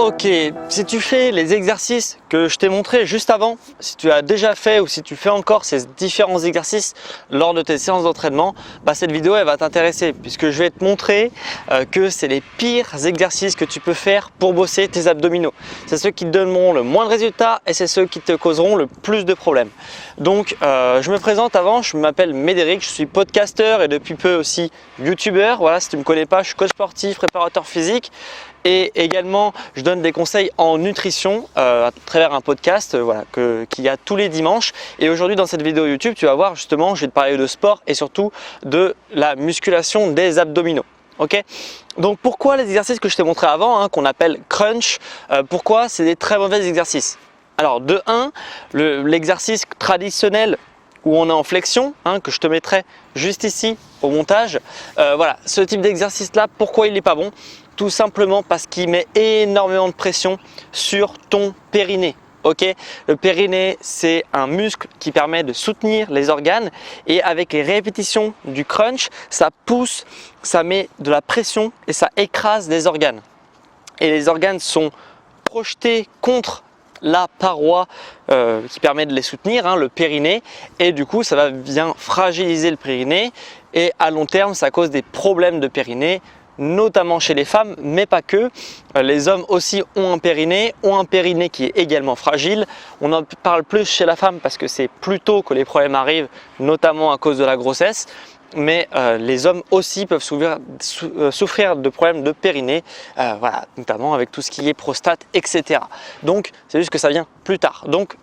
Ok, si tu fais les exercices que je t'ai montré juste avant, si tu as déjà fait ou si tu fais encore ces différents exercices lors de tes séances d'entraînement, cette vidéo elle va t'intéresser puisque je vais te montrer que c'est les pires exercices que tu peux faire pour bosser tes abdominaux. C'est ceux qui te donneront le moins de résultats et c'est ceux qui te causeront le plus de problèmes. Donc je me présente avant, je m'appelle Médéric, je suis podcasteur et depuis peu aussi youtubeur. Voilà, si tu ne me connais pas, je suis coach sportif, préparateur physique. Et également, je donne des conseils en nutrition à travers un podcast qu'il y a tous les dimanches. Et aujourd'hui, dans cette vidéo YouTube, tu vas voir justement, je vais te parler de sport et surtout de la musculation des abdominaux. Ok, donc pourquoi les exercices que je t'ai montré avant, qu'on appelle crunch, pourquoi c'est des très mauvais exercices? Alors de 1, l'exercice traditionnel où on est en flexion, que je te mettrai juste ici au montage. Voilà, ce type d'exercice là, pourquoi il n'est pas bon? Tout simplement parce qu'il met énormément de pression sur ton périnée. Ok, le périnée, c'est un muscle qui permet de soutenir les organes et avec les répétitions du crunch, ça pousse, ça met de la pression et ça écrase les organes. Et les organes sont projetés contre la paroi qui permet de les soutenir, le périnée, et du coup ça va bien fragiliser le périnée et à long terme ça cause des problèmes de périnée, notamment chez les femmes, mais pas que. Les hommes aussi ont un périnée qui est également fragile. On en parle plus chez la femme parce que c'est plus tôt que les problèmes arrivent, notamment à cause de la grossesse. Mais les hommes aussi peuvent souffrir de problèmes de périnée, voilà, notamment avec tout ce qui est prostate, etc. Donc c'est juste que ça vient plus tard. Donc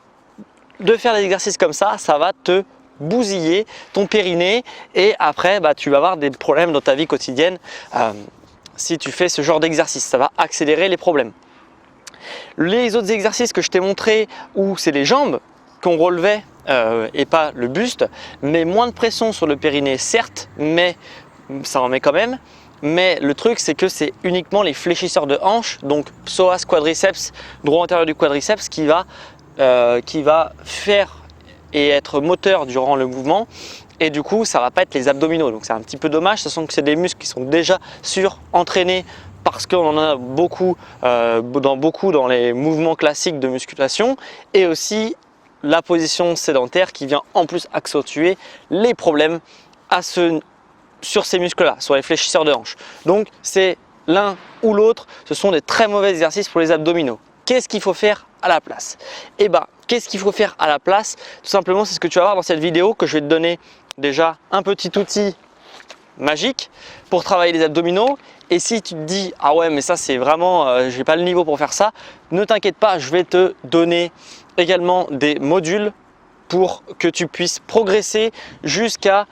de faire des exercices comme ça va te bousiller ton périnée et après tu vas avoir des problèmes dans ta vie quotidienne si tu fais ce genre d'exercice. Ça va accélérer les problèmes. Les autres exercices que je t'ai montré où c'est les jambes qu'on relevait et pas le buste, mais moins de pression sur le périnée certes, mais ça en met quand même. Mais le truc c'est que c'est uniquement les fléchisseurs de hanches, donc psoas quadriceps, droit antérieur du quadriceps qui va faire et être moteur durant le mouvement et du coup ça va pas être les abdominaux, donc c'est un petit peu dommage, sachant que c'est des muscles qui sont déjà surentraînés parce qu'on en a beaucoup dans les mouvements classiques de musculation et aussi la position sédentaire qui vient en plus accentuer les problèmes sur ces muscles là, sur les fléchisseurs de hanches. Donc c'est l'un ou l'autre, ce sont des très mauvais exercices pour les abdominaux. Qu'est-ce qu'il faut faire à la place? Qu'est-ce qu'il faut faire à la place? Tout simplement, c'est ce que tu vas voir dans cette vidéo que je vais te donner déjà un petit outil magique pour travailler les abdominaux. Et si tu te dis ah ouais mais ça c'est vraiment j'ai pas le niveau pour faire ça, ne t'inquiète pas, je vais te donner également des modules pour que tu puisses progresser jusqu'à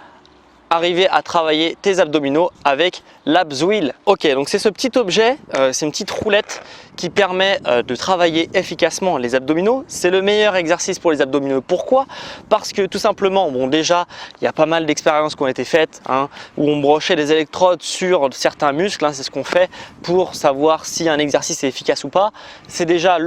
arriver à travailler tes abdominaux avec l'Abs Wheel. Ok, donc c'est ce petit objet, c'est une petite roulette qui permet de travailler efficacement les abdominaux. C'est le meilleur exercice pour les abdominaux. Pourquoi? Parce que tout simplement, déjà, il y a pas mal d'expériences qui ont été faites où on brochait des électrodes sur certains muscles. C'est ce qu'on fait pour savoir si un exercice est efficace ou pas. C'est déjà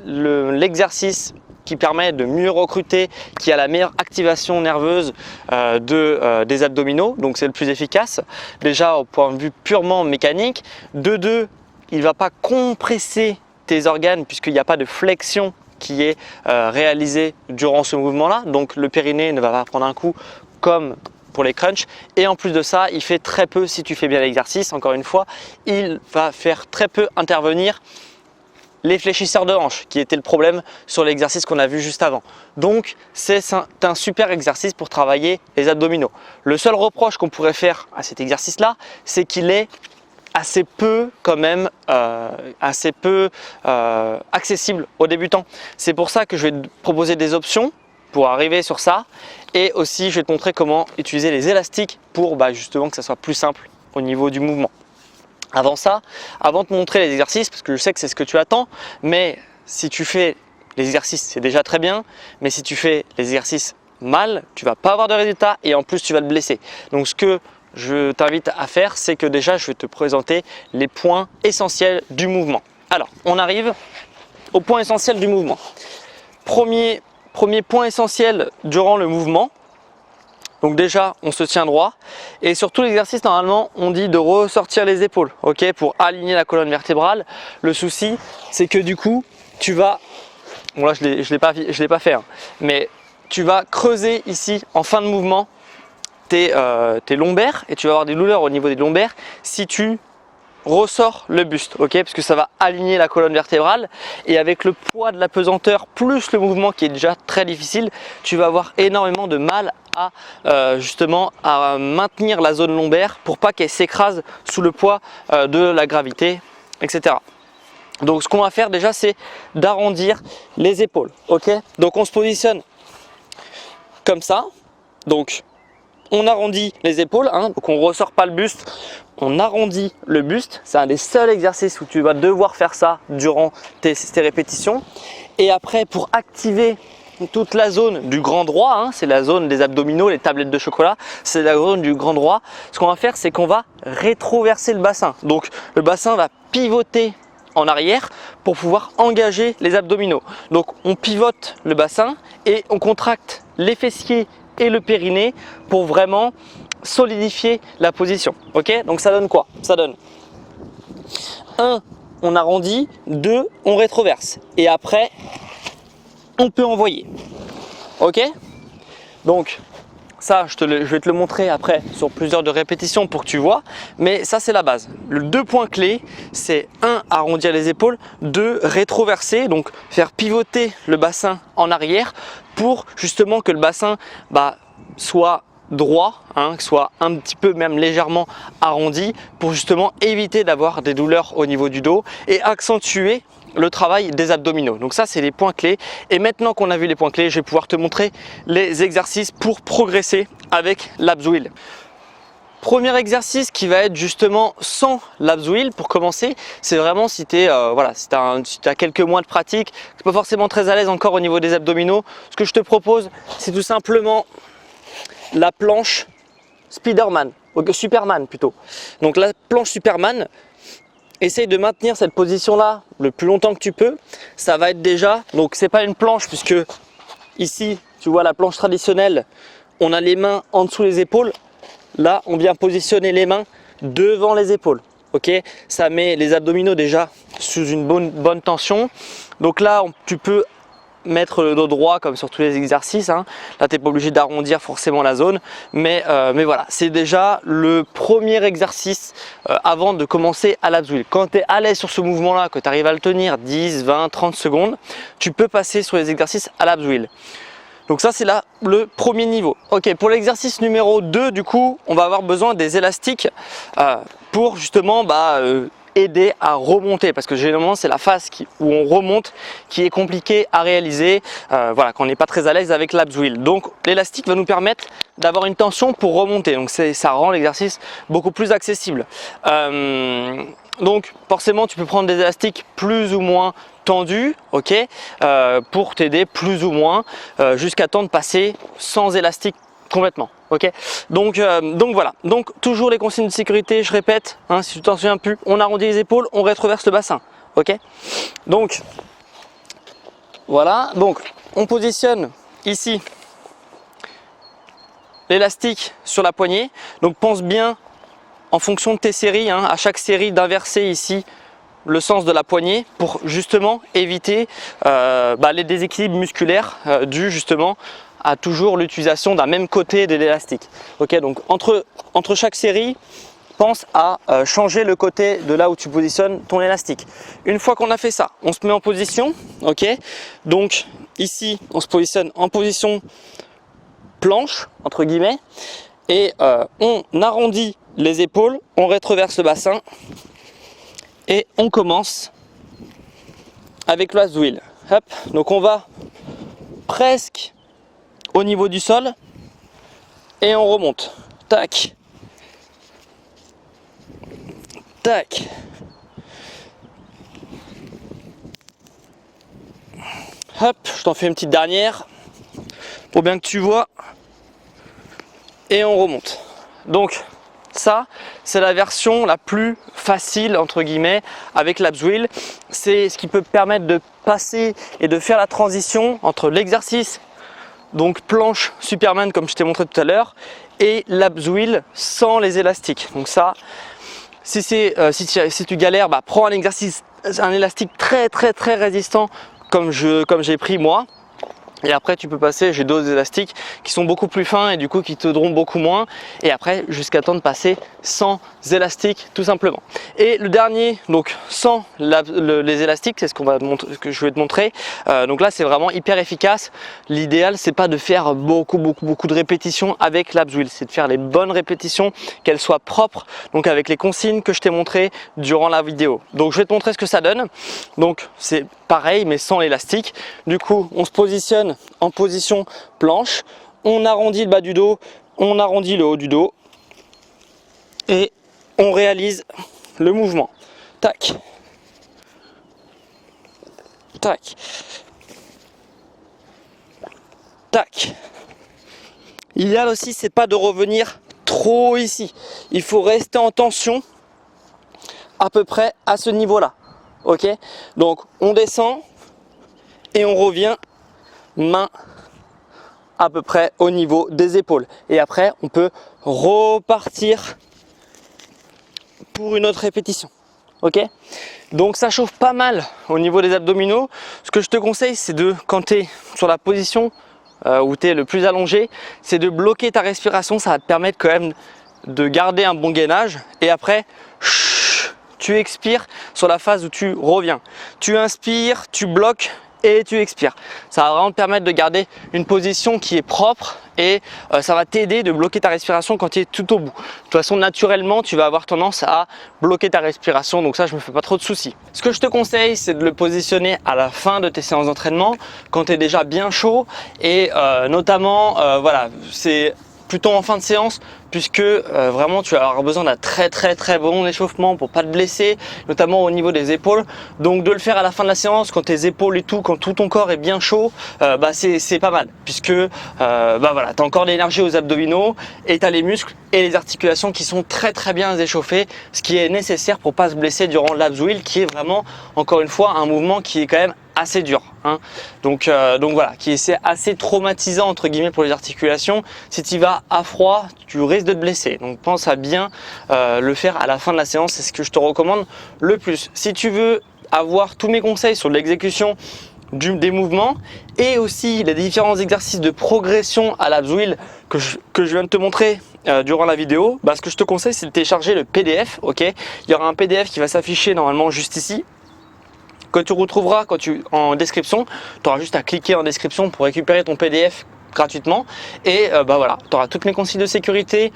l'exercice qui permet de mieux recruter, qui a la meilleure activation nerveuse des abdominaux, donc c'est le plus efficace. Déjà au point de vue purement mécanique. De deux, il ne va pas compresser tes organes puisqu'il n'y a pas de flexion qui est réalisée durant ce mouvement-là, donc le périnée ne va pas prendre un coup comme pour les crunchs. Et en plus de ça, il fait très peu, si tu fais bien l'exercice, encore une fois, il va faire très peu intervenir les fléchisseurs de hanches qui était le problème sur l'exercice qu'on a vu juste avant. Donc c'est un super exercice pour travailler les abdominaux. Le seul reproche qu'on pourrait faire à cet exercice là, c'est qu'il est assez peu quand même accessible aux débutants. C'est pour ça que je vais te proposer des options pour arriver sur ça et aussi je vais te montrer comment utiliser les élastiques pour justement que ça soit plus simple au niveau du mouvement. Avant ça, avant de te montrer les exercices, parce que je sais que c'est ce que tu attends, mais si tu fais les exercices, c'est déjà très bien, mais si tu fais les exercices mal, tu ne vas pas avoir de résultats et en plus tu vas te blesser. Donc ce que je t'invite à faire, c'est que déjà je vais te présenter les points essentiels du mouvement. Alors, on arrive au point essentiel du mouvement. Premier point essentiel durant le mouvement, Donc déjà, on se tient droit. Et sur tout l'exercice, normalement, on dit de ressortir les épaules, ok, pour aligner la colonne vertébrale. Le souci, c'est que du coup, tu vas, bon là, je l'ai pas fait, hein, mais tu vas creuser ici en fin de mouvement tes lombaires et tu vas avoir des douleurs au niveau des lombaires si tu ressors le buste, ok, parce que ça va aligner la colonne vertébrale et avec le poids de la pesanteur plus le mouvement qui est déjà très difficile, tu vas avoir énormément de mal à justement à maintenir la zone lombaire pour pas qu'elle s'écrase sous le poids de la gravité, etc. Donc ce qu'on va faire déjà, c'est d'arrondir les épaules, ok. Donc on se positionne comme ça, donc on arrondit les épaules, hein, donc on ressort pas le buste, on arrondit le buste. C'est un des seuls exercices où tu vas devoir faire ça durant tes répétitions. Et après, pour activer toute la zone du grand droit, hein, c'est la zone des abdominaux, les tablettes de chocolat, c'est la zone du grand droit. Ce qu'on va faire, c'est qu'on va rétroverser le bassin. Donc le bassin va pivoter en arrière pour pouvoir engager les abdominaux. Donc on pivote le bassin et on contracte les fessiers et le périnée pour vraiment solidifier la position. Ok, donc ça donne quoi? Ça donne 1, on arrondit, 2, on rétroverse et après on peut envoyer. Ok, donc ça je vais te le montrer après sur plusieurs de répétitions pour que tu vois, mais ça c'est la base. Le 2 points clés, c'est 1, arrondir les épaules, 2, rétroverser, donc faire pivoter le bassin en arrière pour justement que le bassin soit droit, hein, soit un petit peu même légèrement arrondi pour justement éviter d'avoir des douleurs au niveau du dos et accentuer le travail des abdominaux. Donc ça c'est les points clés et maintenant qu'on a vu les points clés, je vais pouvoir te montrer les exercices pour progresser avec l'abs wheel. Premier exercice qui va être justement sans l'abs wheel pour commencer, c'est vraiment si tu as quelques mois de pratique, tu n'es pas forcément très à l'aise encore au niveau des abdominaux, ce que je te propose c'est tout simplement la planche Spiderman, Superman plutôt. Donc la planche Superman, essaye de maintenir cette position là le plus longtemps que tu peux. Ça va être déjà, donc c'est pas une planche puisque ici tu vois la planche traditionnelle, on a les mains en dessous les épaules. Là on vient positionner les mains devant les épaules. Ok, ça met les abdominaux déjà sous une bonne tension. Donc là tu peux mettre le dos droit comme sur tous les exercices, hein. Là tu n'es pas obligé d'arrondir forcément la zone, mais voilà, c'est déjà le premier exercice avant de commencer à l'abs wheel. Quand tu es à l'aise sur ce mouvement là, que tu arrives à le tenir 10, 20, 30 secondes, tu peux passer sur les exercices à l'abs wheel. Donc ça c'est là le premier niveau. Ok, pour l'exercice numéro 2 du coup, on va avoir besoin des élastiques pour justement aider à remonter, parce que généralement c'est la phase où on remonte qui est compliquée à réaliser, voilà, quand on n'est pas très à l'aise avec l'abs wheel. Donc l'élastique va nous permettre d'avoir une tension pour remonter, donc ça rend l'exercice beaucoup plus accessible. Donc forcément tu peux prendre des élastiques plus ou moins tendus, ok, pour t'aider plus ou moins jusqu'à temps de passer sans élastique complètement. Ok, donc voilà, donc toujours les consignes de sécurité, je répète, hein, si tu t'en souviens plus, on arrondit les épaules, on rétroverse le bassin. Ok, donc voilà, donc on positionne ici l'élastique sur la poignée. Donc pense bien en fonction de tes séries, hein, à chaque série d'inverser ici le sens de la poignée pour justement éviter les déséquilibres musculaires dus justement à toujours l'utilisation d'un même côté de l'élastique. Ok, donc entre chaque série, pense à changer le côté de là où tu positionnes ton élastique. Une fois qu'on a fait ça, on se met en position. Ok, donc ici on se positionne en position planche entre guillemets et on arrondit les épaules, on rétroverse le bassin et on commence avec l'abs wheel. Hop, donc on va presque au niveau du sol et on remonte. Tac, tac. Hop, je t'en fais une petite dernière pour bien que tu vois. Et on remonte. Donc ça, c'est la version la plus facile entre guillemets avec l'abs wheel. C'est ce qui peut permettre de passer et de faire la transition entre l'exercice donc planche Superman comme je t'ai montré tout à l'heure, et l'abs wheel sans les élastiques. Donc ça, si tu galères, prends un élastique très résistant comme j'ai pris moi. Et après tu peux passer, j'ai d'autres élastiques qui sont beaucoup plus fins et du coup qui t'aideront beaucoup moins. Et après jusqu'à temps de passer sans élastiques tout simplement. Et le dernier, donc sans les élastiques, c'est ce que je vais te montrer. Donc là c'est vraiment hyper efficace. L'idéal c'est pas de faire beaucoup de répétitions avec l'abs wheel, c'est de faire les bonnes répétitions, qu'elles soient propres. Donc avec les consignes que je t'ai montré durant la vidéo. Donc je vais te montrer ce que ça donne. Donc c'est pareil mais sans l'élastique. Du coup on se positionne en position planche, on arrondit le bas du dos, on arrondit le haut du dos et on réalise le mouvement. Tac, tac, tac. L'idéal aussi c'est pas de revenir trop ici, il faut rester en tension à peu près à ce niveau là. Ok, donc on descend et on revient main à peu près au niveau des épaules. Et après, on peut repartir pour une autre répétition. Ok, donc ça chauffe pas mal au niveau des abdominaux. Ce que je te conseille, c'est quand tu es sur la position où tu es le plus allongé, c'est de bloquer ta respiration. Ça va te permettre quand même de garder un bon gainage. Et après, tu expires sur la phase où tu reviens. Tu inspires, tu bloques et tu expires. Ça va vraiment te permettre de garder une position qui est propre et ça va t'aider de bloquer ta respiration quand tu es tout au bout. De toute façon, naturellement, tu vas avoir tendance à bloquer ta respiration, donc ça, je me fais pas trop de soucis. Ce que je te conseille, c'est de le positionner à la fin de tes séances d'entraînement, quand tu es déjà bien chaud et notamment, voilà, c'est plutôt en fin de séance puisque vraiment tu vas avoir besoin d'un très bon échauffement pour pas te blesser, notamment au niveau des épaules. Donc de le faire à la fin de la séance quand tes épaules et tout, quand tout ton corps est bien chaud, c'est pas mal puisque voilà, tu as encore de l'énergie aux abdominaux et tu as les muscles et les articulations qui sont très bien échauffés, ce qui est nécessaire pour pas se blesser durant l'abs wheel qui est vraiment, encore une fois, un mouvement qui est quand même assez dur, hein. Donc voilà, qui est assez traumatisant entre guillemets pour les articulations. Si tu y vas à froid, tu risques de te blesser. Donc pense à bien le faire à la fin de la séance, c'est ce que je te recommande le plus. Si tu veux avoir tous mes conseils sur l'exécution des mouvements et aussi les différents exercices de progression à l'abs wheel que je viens de te montrer durant la vidéo, ce que je te conseille c'est de télécharger le PDF. Ok, il y aura un PDF qui va s'afficher normalement juste ici, que tu retrouveras en description. Tu auras juste à cliquer en description pour récupérer ton PDF gratuitement et voilà, tu auras toutes mes consignes de sécurité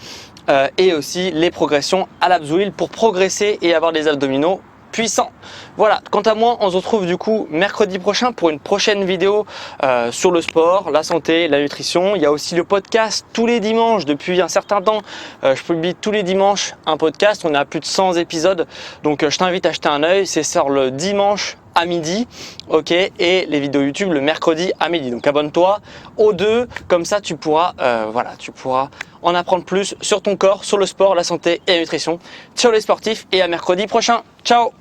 et aussi les progressions à l'abs wheel pour progresser et avoir des abdominaux puissants. Voilà, quant à moi, on se retrouve du coup mercredi prochain pour une prochaine vidéo sur le sport, la santé, la nutrition. Il y a aussi le podcast tous les dimanches depuis un certain temps. Je publie tous les dimanches un podcast, on est à plus de 100 épisodes. Donc je t'invite à jeter un œil, c'est sur le dimanche à midi, ok, et les vidéos YouTube le mercredi à midi. Donc abonne-toi aux deux, comme ça tu pourras en apprendre plus sur ton corps, sur le sport, la santé et la nutrition. Ciao les sportifs et à mercredi prochain. Ciao.